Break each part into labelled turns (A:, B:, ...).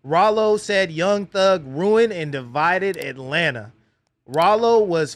A: Ralo said Young Thug ruined and divided Atlanta. Ralo was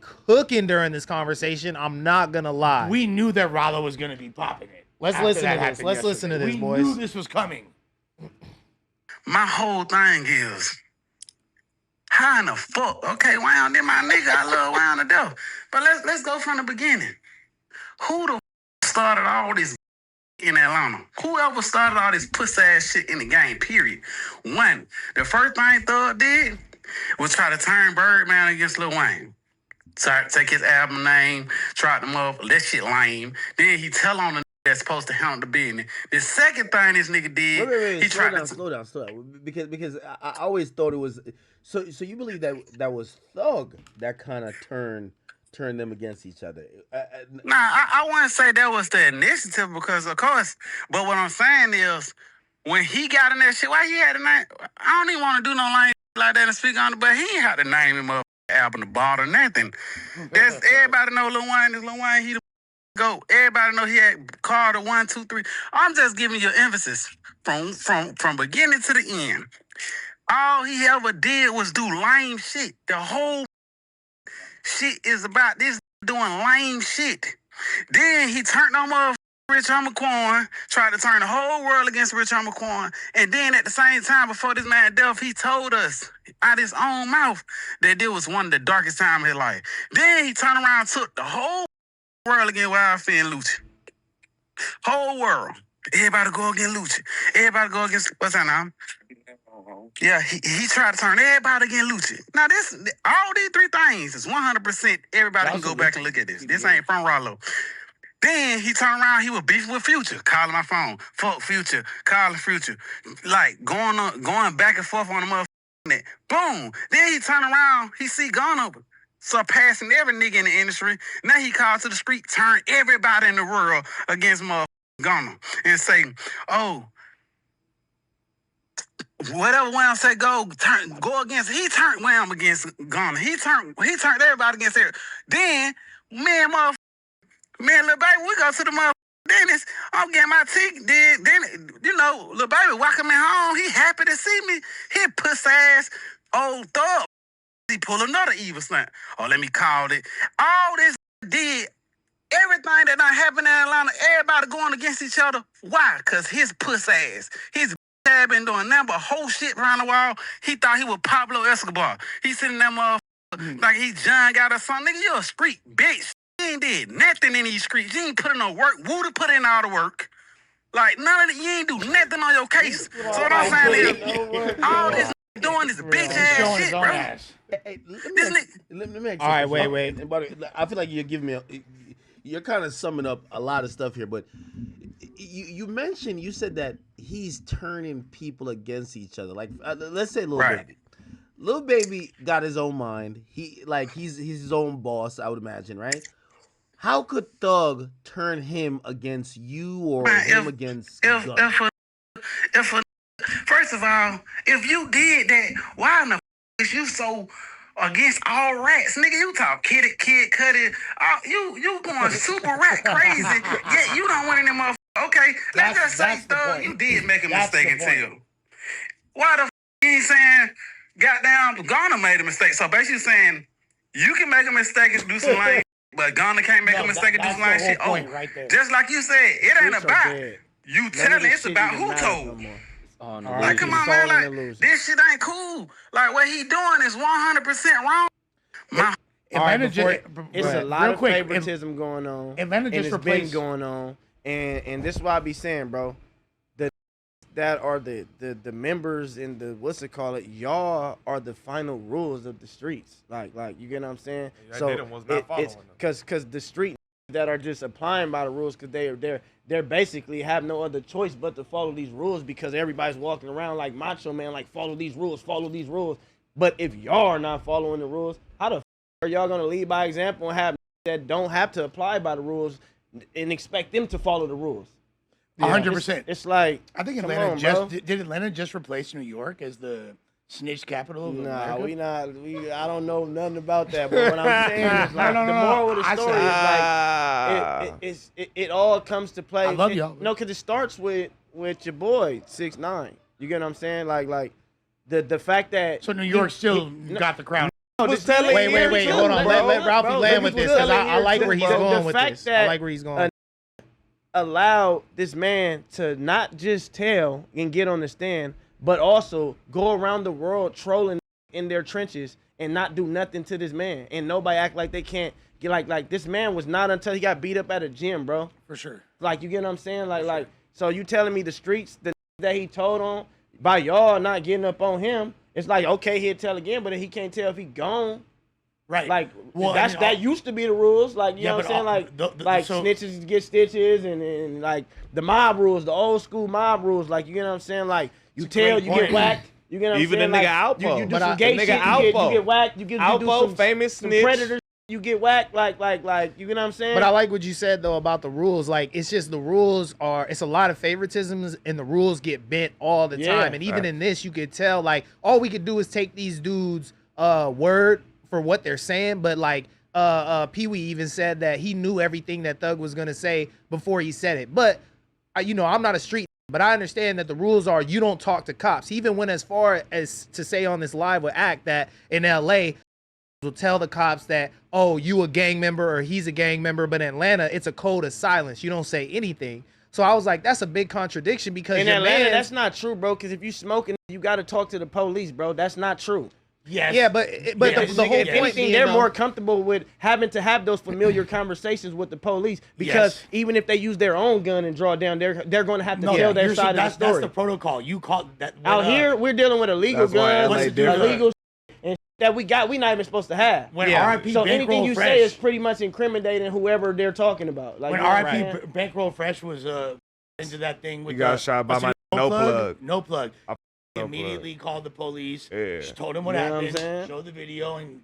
A: cooking during this conversation. I'm not gonna lie.
B: We knew that Ralo was going to be popping it.
A: Let's listen to this. Let's listen to this, boys.
B: We knew this was coming.
C: My whole thing is, how in the fuck? Okay, Wayne, then my nigga, I love Wayne to death. But let's go from the beginning. Who the started all this in Atlanta? Whoever started all this puss ass shit in the game, period. One, the first thing Thug did was try to turn Birdman against Lil Wayne. Take his album name, try them up, that shit lame. Then he tell on the that's supposed to handle the business. The second thing this nigga did,
D: wait,
C: he tried to
D: slow down. Because I always thought it was so you believe that was Thug that kind of turned them against each other.
C: Nah, I wouldn't say that was the initiative because of course, but what I'm saying is when he got in that shit, why he had to name? I don't even want to do no line like that and speak on it, but he ain't had to name him up album the ball or nothing. That's everybody know Lil Wayne is Lil Wayne. He the go. Everybody know he had Carter 1, 2, 3. I'm just giving you emphasis from beginning to the end. All he ever did was do lame shit. The whole shit is about this doing lame shit. Then he turned on Rich Homie, tried to turn the whole world against Rich Homie, and then at the same time, before this man death, he told us out his own mouth that this was one of the darkest times of his life. Then he turned around and took the whole world against Wildfire and Lucci. Whole world. Everybody go against Lucci. Everybody go against, what's that name? Yeah, he tried to turn everybody against Lucci. Now, all these three things is 100%. Everybody can go back and look at this. This ain't from Ralo. Then he turned around, he was beefing with Future, calling my phone. Fuck Future, calling Future. Like, going back and forth on the motherfucking net. Boom. Then he turned around, he see Gunna surpassing every nigga in the industry. Now he called to the street, turn everybody in the world against motherfucking Gunna. And say, oh, whatever Wham say go against, he turned Wham against Gunna. He turned everybody against her. Then, Man, little baby, we go to the motherfucking dentist. I'm getting my teeth. Then, you know, little baby walking me home. He happy to see me. He puss ass old Thug. He pull another evil stunt. Oh, let me call it. All this did everything that done happened in Atlanta. Everybody going against each other. Why? Because his puss ass. His had been doing nothing but whole shit around the wall. He thought he was Pablo Escobar. He sitting that motherfucker like he John got or something. Nigga, you a street bitch. You ain't did nothing in these streets. You ain't put in no work. Woulda put in all the work. Like, none of it, you ain't do nothing on your case. So what I'm saying is, all this doing is bitch ass shit, bro.
D: Hey, let me ask you. All right, wait. I feel like you're giving me you're kind of summing up a lot of stuff here, but you said that he's turning people against each other. Like, let's say Lil Baby. Lil Baby got his own mind. He's his own boss, I would imagine, right? How could Thug turn him against you or him against Gunna?
C: First of all, if you did that, why in the is you so against all rats? Nigga, you talk Kid Cudi. You going super rat crazy, yet you don't want any motherfucker. Okay, let's just say Thug, you did make a mistake and tell. Why the you ain't saying, goddamn, Gunna made a mistake? So basically saying, you can make a mistake and do some lame, but Gunna can't make a mistake and do some lame shit. Right there. Just like you said, it ain't about you telling, it's about who told. Like, come on, man, like, this shit ain't cool. Like, what he doing is 100% wrong.
D: It's a lot of favoritism going on.
B: Atlanta just replaced
D: going on. And this is why I be saying, bro, that are the members in the y'all are the final rules of the streets. Like you get what I'm saying? So it's because the street that are just applying by the rules because they're basically have no other choice but to follow these rules because everybody's walking around like Macho Man, like follow these rules. But if y'all are not following the rules, how the f are y'all gonna lead by example and have that don't have to apply by the rules and expect them to follow the rules?
B: 100%.
D: It's like,
B: I think Atlanta did Atlanta just replace New York as the snitch capital of America?
D: I don't know nothing about that. But what I'm saying is, like, the moral of the story is like, it all comes to play.
B: I love y'all.
D: No, because it starts with your boy 6ix9ine. You get what I'm saying? Like the fact that
B: So New York still got the crown.
D: was telling
A: Wait, hold on. Let Ralphie land with this because I like where he's going with this. I like where he's going.
D: Allowed this man to not just tell and get on the stand, but also go around the world trolling in their trenches and not do nothing to this man. And nobody act like they can't get like this man was not until he got beat up at a gym, bro.
B: For sure.
D: Like, you get what I'm saying? Like, so you telling me the streets that he told on by y'all not getting up on him, it's like, okay, he'll tell again, but he can't tell if he gone.
B: Right.
D: Like,
B: well,
D: that used to be the rules. Like, you know what I'm saying? Like,
B: so,
D: snitches get stitches and like the mob rules, the old school mob rules. Like, you get what I'm saying? Like, you tell, you get whacked. You get what I'm
E: Even
D: saying?
E: the nigga
D: Like,
E: Alpo.
D: you do
E: But
D: some gay shit, you get whacked. You do some
E: famous
D: some
E: snitch.
D: predator. You get whacked. Like, you get what I'm saying?
A: But I like what you said though about the rules. Like, it's just the rules it's a lot of favoritisms and the rules get bent all the time. And even in this, you could tell like all we could do is take these dudes' word for what they're saying. But like Pee-wee even said that he knew everything that Thug was gonna say before he said it. But you know, I'm not a street, but I understand that the rules are you don't talk to cops. He even went as far as to say on this live with Act that in LA will tell the cops that, oh, you a gang member or he's a gang member, but in Atlanta it's a code of silence. You don't say anything. So I was like, that's a big contradiction because
D: in Atlanta, that's not true, bro. Because if you smoking, you got to talk to the police, bro. That's not true.
B: Yes.
A: Yeah, but the whole point being,
D: they're more comfortable with having to have those familiar conversations with the police because even if they use their own gun and draw down, they're going to have to tell their side of the story.
B: That's the protocol. You call that.
D: Out here, we're dealing with illegal guns, illegal and that we not even supposed to have.
B: When RIP
D: so
B: Bankroll
D: anything you
B: Fresh,
D: say is pretty much incriminating whoever they're talking about. Like,
B: when RIP Bankroll Fresh was into that thing with
E: you got shot by my no plug.
B: No plug. Immediately called the police.
E: Yeah.
B: Just told him what happened. Showed the video and.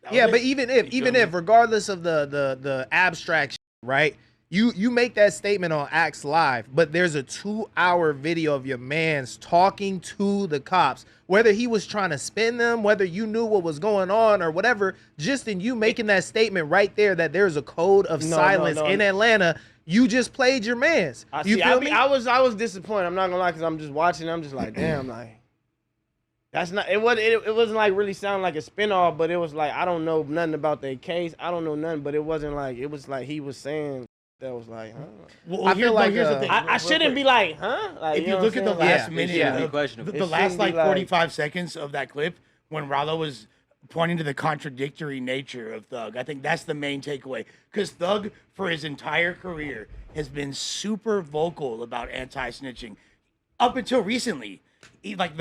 A: But even if regardless of the abstract, right? You make that statement on Axe Live, but there's a 2-hour video of your man's talking to the cops, whether he was trying to spin them, whether you knew what was going on or whatever, just in you making that statement right there that there's a code of silence in Atlanta, you just played your man's. You feel me?
D: I was disappointed. I'm not gonna lie, because I'm just watching. I'm just like, damn, like that's not. It wasn't like really sounding like a spinoff, but it was like I don't know nothing about their case. I don't know nothing, but it wasn't like it was like he was saying. That was like, huh?
B: Well, I feel like here's the thing.
D: I shouldn't be like, huh? Like,
B: if you look at the last minute, the last like 45
D: like,
B: seconds of that clip when Ralo was pointing to the contradictory nature of Thug, I think that's the main takeaway. Because Thug, for his entire career, has been super vocal about anti-snitching, up until recently. Like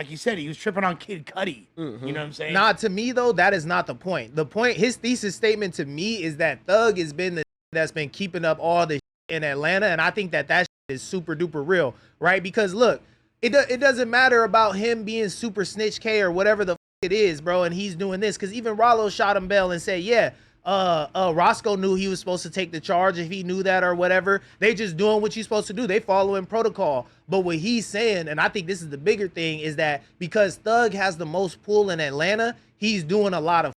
B: you said, he was tripping on Kid Cudi. You know what I'm saying?
A: Nah, to me though, that is not the point. The point, his thesis statement to me is that Thug has been the that's been keeping up all this in Atlanta, and I think that is super duper real, right? Because look, it doesn't matter about him being super snitch K or whatever the it is, bro, and he's doing this because even Ralo shot him Bell and said, yeah, Roscoe knew he was supposed to take the charge if he knew that or whatever. They just doing what you're supposed to do. They following protocol. But what he's saying, and I think this is the bigger thing, is that because Thug has the most pull in Atlanta, he's doing a lot of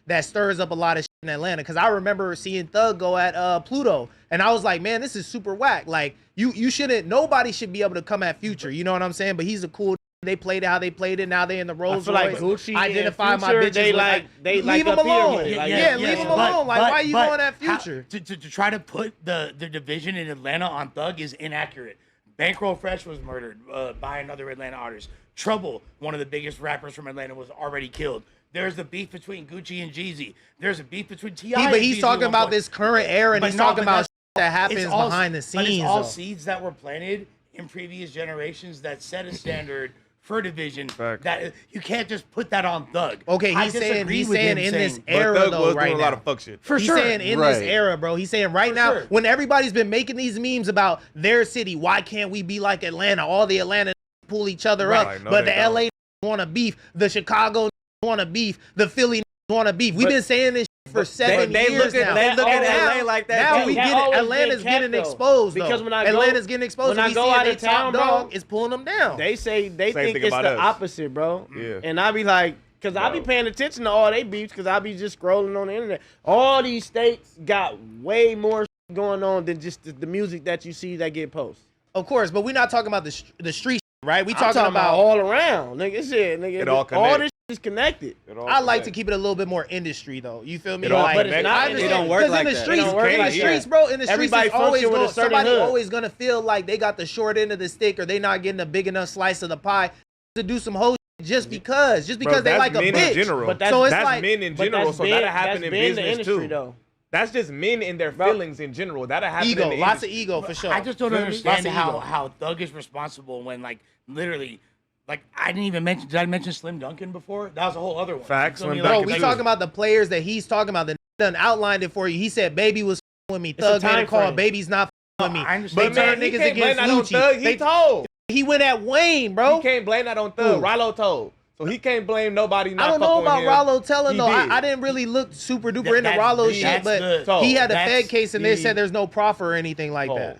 A: that stirs up a lot of shit in Atlanta. Because I remember seeing Thug go at Pluto, and I was like, man, this is super whack. Like, you shouldn't, nobody should be able to come at Future. You know what I'm saying? But he's a cool. They played it how they played it. Now they in the Rolls Royce.
D: Like Gucci
A: identify my bitches.
D: They
A: leave him alone. Leave him alone. Like, why are you going at Future?
B: To try to put the division in Atlanta on Thug is inaccurate. Bankroll Fresh was murdered by another Atlanta artist. Trouble, one of the biggest rappers from Atlanta, was already killed. There's the beef between Gucci and Jeezy. There's a beef between T.I.
A: But he's talking about this current era, and he's talking about that happens behind the scenes.
B: But it's all seeds that were planted in previous generations that set a standard for division. That you can't just put that on Thug.
A: Okay, he's saying in this era though, right now.
E: A lot of fuck shit.
A: He's saying in this era, bro. He's saying right now, when everybody's been making these memes about their city, why can't we be like Atlanta? All the Atlanta pull each other up, but the LA want to beef, the Chicago want to beef, the Philly want to beef. We've been saying this for 7 years now.
E: They look at LA like that.
A: Now we get it. Atlanta's getting exposed,
D: because when
A: Atlanta's getting exposed.
D: When I go out of town,
A: dog is pulling them down.
D: They say they think it's the opposite, bro.
E: Yeah.
D: And I be like, because I be paying attention to all they beefs, because I be just scrolling on the internet. All these states got way more going on than just the music that you see that get posted.
A: Of course, but we're not talking about the street. right? We
D: I'm
A: talking about
D: all around, nigga. Shit, nigga.
E: It all
D: all
E: connect.
D: this shit is connected.
A: I like to keep it a little bit more industry though. You feel me?
E: It all
A: Like,
D: but it's not.
A: I
D: It
A: understand,
F: don't work
A: 'cause
F: like
A: in the
F: that.
A: streets,
D: It don't work
A: in the
D: like
A: streets,
D: that.
A: bro. In the streets,
D: Everybody
A: it's always
D: function with a
A: gonna,
D: certain
A: somebody
D: hood.
A: always gonna feel like they got the short end of the stick or they not getting a big enough slice of the pie to do some whole shit just because
E: Bro,
A: they
E: that's
A: like a
E: men
A: bitch.
E: in general.
D: But
A: So it's
E: that's
A: like,
E: men in
D: But
E: general,
D: that's
E: so
D: been-
E: that'll happen
D: that's
E: in
D: been the
E: business
D: industry,
E: too.
D: though.
E: That's just men in their
D: Bro.
E: feelings in general. That'll happen
A: ego,
E: in the
A: lots of
E: industry.
A: ego for sure.
B: I just don't
A: Feel me?
B: understand
A: Lots of ego.
B: how Thug is responsible when, like, literally, like, I didn't even mention. Did I mention Slim Duncan before? That was a whole other one.
E: Facts,
B: You feel me?
E: Slim
A: Bro,
E: Duncan
A: we
E: too.
A: talking about the players that he's talking about. The done outlined it for you. He said, "Baby was with me."
D: a
A: Thug made a
D: time
A: call.
D: frame.
A: Baby's not with me.
B: I understand.
A: They
E: But
A: turned
E: man, he
A: niggas
E: can't blame
A: against
E: that on
A: Lucci.
E: Thug. He told.
A: He went at Wayne, bro.
E: He can't blame that on Thug.
A: Who?
E: Ralo told. So he can't blame nobody. Not
A: I don't know
E: fucking
A: about
E: with him.
A: Rollo telling
E: He
A: though.
E: did.
A: I didn't really look super duper
B: That-
A: into
B: that's
A: Rollo
B: the-
A: shit,
B: that's
A: but
B: the-
A: he had a
B: that's
A: Fed case and they
E: the-
A: said there's no proffer or anything like
E: Oh.
A: that.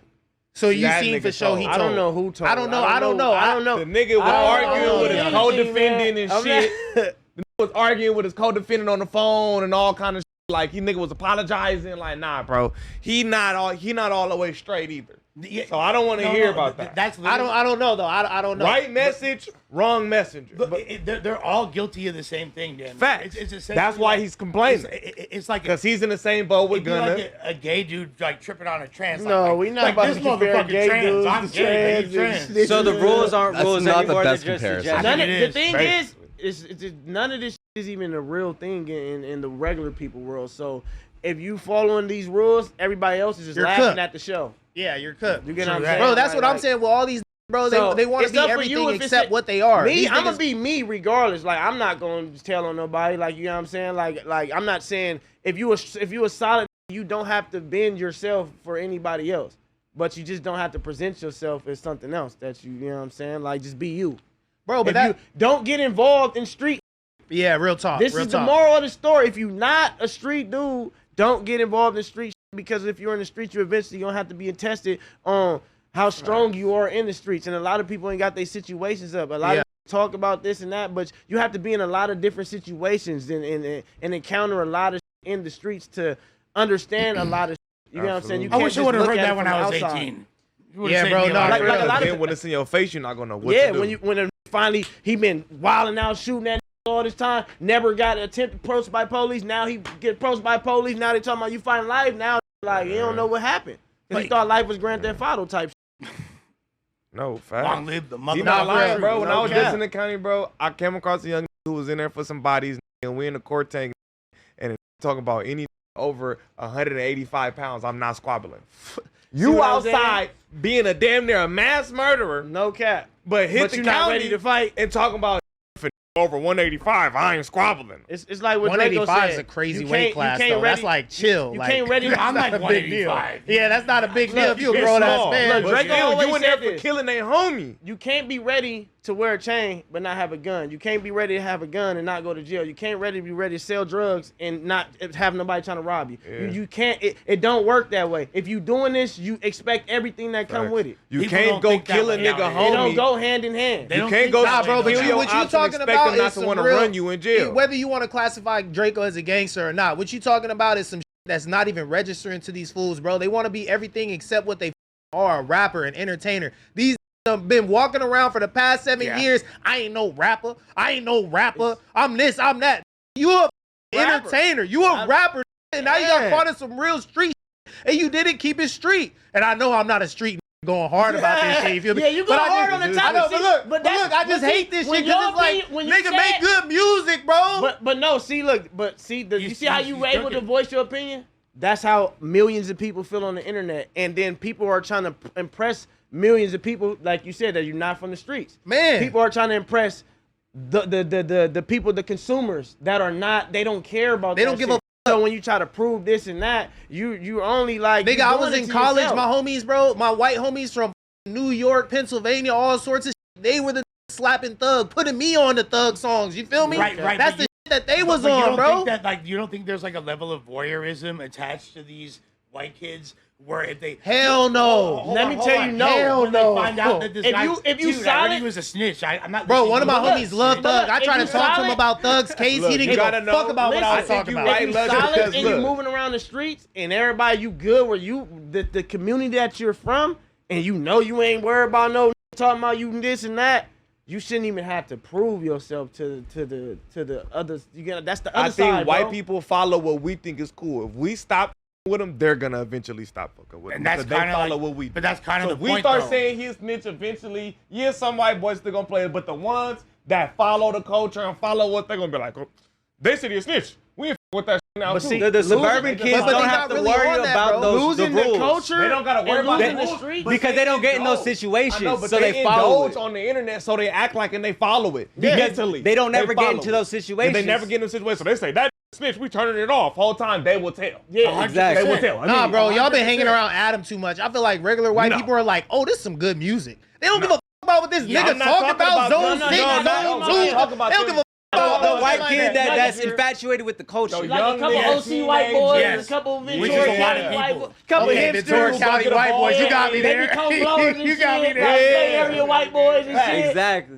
A: So you
E: That
A: seen
E: nigga
A: for sure
E: told.
A: he
D: I
A: told.
D: don't know who told.
A: I don't know. I don't know.
D: I don't know.
E: The nigga was
D: I don't
E: arguing
D: know
E: with his
D: anything,
E: co-defendant and
D: man.
E: shit. The nigga was arguing with his co-defendant on the phone and all kind of shit. Like he nigga was apologizing. Like nah, bro. He not all the way straight either.
B: Yeah,
E: So I don't want to hear about that.
B: That's
A: I don't know though. I don't know.
E: Right message, wrong messenger.
B: But they're all guilty of the same thing, Dan.
E: Facts.
B: It's essentially
E: That's why
B: like-
E: he's complaining.
B: It's like
E: Because he's in the same boat with
B: it'd be
E: Gunna.
B: like a gay dude like tripping on a trans.
D: No,
B: like,
D: we not
B: like,
D: about
B: this
D: to compare
B: motherfucker
D: gay
B: trans.
D: dudes
B: I'm
D: to
B: gay, but he's
D: trans and
B: trans.
F: So the rules aren't
G: That's
F: rules
G: not the
F: anymore. They're
G: best
F: just
G: comparison.
F: suggestions.
B: I
D: None
B: think
D: of,
B: it
D: the
B: is.
D: thing
E: Right.
D: is none of this shit is even a real thing in the regular people world. So if you following these rules, everybody else is just
A: You're
D: laughing
A: cooked.
D: at the show.
A: Yeah, you're cooked.
D: You get
B: True
D: what I'm
B: that.
D: saying?
A: Bro, that's
D: Like-
A: what I'm
D: like,
A: saying. Well, all these bro,
D: So,
A: they want to
D: it's
A: be
D: up for you
A: everything
D: if it's
A: except
D: a-
A: what they are.
D: Me,
A: These
D: I'm gonna
A: niggas-
D: be me regardless. Like I'm not gonna tell on nobody. Like you know what I'm saying. Like I'm not saying if you a solid, you don't have to bend yourself for anybody else. But you just don't have to present yourself as something else that you know what I'm saying. Like just be you,
A: bro. But
D: if
A: that,
D: you don't get involved in street.
A: yeah, real talk.
D: This
A: real
D: is the
A: talk.
D: moral of the story. If you're not a street dude, don't get involved in street shit, because if you're in the streets, you eventually gonna have to be tested on how strong you are in the streets. And a lot of people ain't got their situations up. A lot
A: Yeah.
D: of people talk about this and that, but you have to be in a lot of different situations and encounter a lot of shit in the streets to understand a lot of shit. You know what I'm saying? You
B: I
D: can't
B: wish I
D: just
B: would have
D: look
B: heard
D: at
B: that
D: it
B: when
D: from
B: I was
D: outside.
B: 18. You would've
A: Yeah,
B: saved
A: bro,
B: me a
A: no,
B: lot of
D: like a
B: time.
D: lot of
E: Then when it's in your face, you're not gonna know what
D: Yeah,
E: to do.
D: when a finally he been wilding out shooting that all this time, never got attempted approached by police. Now he get approached by police. Now they talking about you fighting life. Now like you don't know what happened. 'Cause he thought life was Grand Theft Auto type.
E: No, fact.
B: Long live the
E: He
B: mother.
E: not lying, bro. When
D: No
E: I was
D: cap.
E: just in the county, bro, I came across a young who was in there for some bodies, and we in the court tank, and talking about any over 185 pounds, I'm not squabbling. You
D: what I'm saying?
E: outside being a damn near a mass murderer,
D: No cap.
E: but hit
D: But
E: the
D: you're
E: county
D: not ready to fight.
E: and talking about for over 185, I ain't squabbling.
D: It's like what Draco
A: 185
D: said.
A: is a crazy
D: You
A: weight
D: can't-
A: class,
D: you can't
A: though. That's
D: ready-
A: like chill.
D: You
A: like,
D: can't ready.
B: I'm
A: that's
B: like
A: not a big deal.
B: 185.
A: Yeah, that's not a big deal if you a
E: It's
A: grown ass
E: small,
A: man.
D: Look,
E: but
D: Draco
E: still,
D: always
E: you in there
D: said
E: for
D: this.
E: killing their homie.
D: You can't be ready to wear a chain but not have a gun. You can't be ready to have a gun and not go to jail. You can't be ready to sell drugs and not have nobody trying to rob you.
E: Yeah.
D: You can't. It don't work that way. If you doing this, you expect everything that come
E: Facts.
D: with it.
E: You
B: People
E: can't
B: don't
E: go
B: think that
E: kill a
B: way out
E: nigga
B: here.
D: It don't
E: homie.
D: go hand in hand.
B: They
E: You
B: don't
E: can't
B: think
E: go,
B: that way,
A: Bro, but
B: though.
A: you, what you talking about
E: not
A: is
E: to
A: some
E: want to
A: real,
E: run you in jail.
A: Whether you want to classify Draco as a gangster or not, what you talking about is some shit that's not even registering to these fools, bro. They want to be everything except what they are, a rapper, an entertainer. These been walking around for the past 7 years. I ain't no rapper. I ain't no rapper. I'm this, I'm that. You a
D: Rapper.
A: entertainer. You a rapper. And now you got
D: Yeah.
A: caught in some real street shit, and you didn't keep it street. And I know I'm not a street going hard about this shit. You feel me?
D: Yeah, you go
A: But I
D: hard
A: just-
D: on the
A: I
D: top.
A: know, but look,
D: but
A: look, I just hate this shit because it's like,
D: when
A: nigga, make good music, bro.
D: But no, see, look, but see, you see how you were able to
B: took it.
D: voice your opinion? That's how millions of people feel on the internet, and then people are trying to impress millions of people, like you said, that you're not from the streets.
A: Man.
D: People are trying to impress the people, the consumers that are not. They don't care about.
A: They
D: that
A: don't give
D: shit.
A: a
D: So when you try to prove this and that, you only like.
A: Nigga,
D: you
A: I
D: doing
A: was
D: it
A: in
D: to
A: college.
D: yourself.
A: My homies, bro, my white homies from New York, Pennsylvania, all sorts of shit. They were the slapping Thug, putting me on the Thug songs. You feel me?
B: Right.
A: That's
B: but
A: the
B: you-
A: shit that they was
B: but you
A: on,
B: don't
A: bro.
B: Think that, like, you don't think there's like a level of voyeurism attached to these white kids where if they
A: Hell no.
B: Hold
D: Let
B: on,
D: me
B: hold
D: tell
B: on.
D: you no.
A: Hell
B: When they
A: no.
B: find out that this
D: If
B: guy,
D: you
B: dude, I heard
D: solid-
B: he was a snitch. I'm not.
A: Bro,
B: listening
A: one of
B: to
A: my
B: him.
A: homies love
D: But
A: Thug.
D: look,
A: I tried to
D: if you
A: talk to him
D: solid-
A: about Thug's case.
E: Look,
A: He
E: you
A: didn't give
E: gotta
A: a
E: know-
A: fuck about what I was
D: Listen,
A: talking
E: you
A: about.
E: right,
D: If you
E: Lugger,
D: solid
E: because
D: and you
E: look.
D: moving around the streets and everybody you good where you the community that you're from and you know you ain't worried about no talking about you this and that, you shouldn't even have to prove yourself to the others. That's the other
E: I think
D: side,
E: white
D: bro.
E: people follow what we think is cool. If we stop with them, they're gonna eventually stop fucking with them.
B: And that's
E: because they
B: kind of
E: follow
B: like,
E: what we do.
B: but that's kind of
E: So
B: the
E: if we
B: point,
E: start
B: though.
E: saying he's snitch eventually, yeah, some white boys still gonna play it, but the ones that follow the culture and follow what they're gonna be like, oh, they said he's snitch. We ain't with that shit now
D: But
E: too.
D: see,
F: The suburban kids
A: but
F: don't
A: they
F: have
A: not
F: to
A: really
F: worry
A: on that,
F: about
A: bro.
F: those the
D: losing the
F: rules.
D: culture,
E: They don't gotta worry
D: and
E: about
D: losing
E: that.
D: the street.
E: But
F: Because they don't get in those
E: indulge.
F: situations,
E: I know, but
F: so they follow
E: indulge
F: it.
E: on the internet, so they act like and they follow it.
F: Because
E: Mentally,
F: they don't ever get
E: follow
F: into
E: it.
F: those
E: And
F: situations.
E: they never get into situations. So they say that snitch, we turning it off. Whole time they will tell.
F: Yeah, exactly.
E: They will tell. I
A: Nah,
E: mean,
A: bro, y'all been
E: 100%.
A: hanging around Adam too much. I feel like regular white
E: No.
A: people are like, oh, this is some good music. They don't give a about what this
E: Yeah,
A: nigga
E: I'm not
A: talking
E: talking
A: about.
E: about-
A: Zone
E: no,
A: 6,
E: no, no,
A: Zone
E: I'm not
A: 2.
E: talking about
A: They don't give a
F: The
A: about no
F: white
A: shit like
F: kid
A: that.
F: that's infatuated with the culture.
E: So
G: Like
E: young
G: a couple
E: niggas,
G: OC white boys,
B: Yes.
G: a couple
B: Which is
G: Ventura
B: a lot of
G: County white
B: people.
G: boys, couple
A: Okay, Ventura
G: hipsters,
A: County white boys, you got me
G: they
A: there.
G: become blowers and
A: You got me
G: shit,
A: there.
G: like Bay Area white boys and shit.
F: Exactly.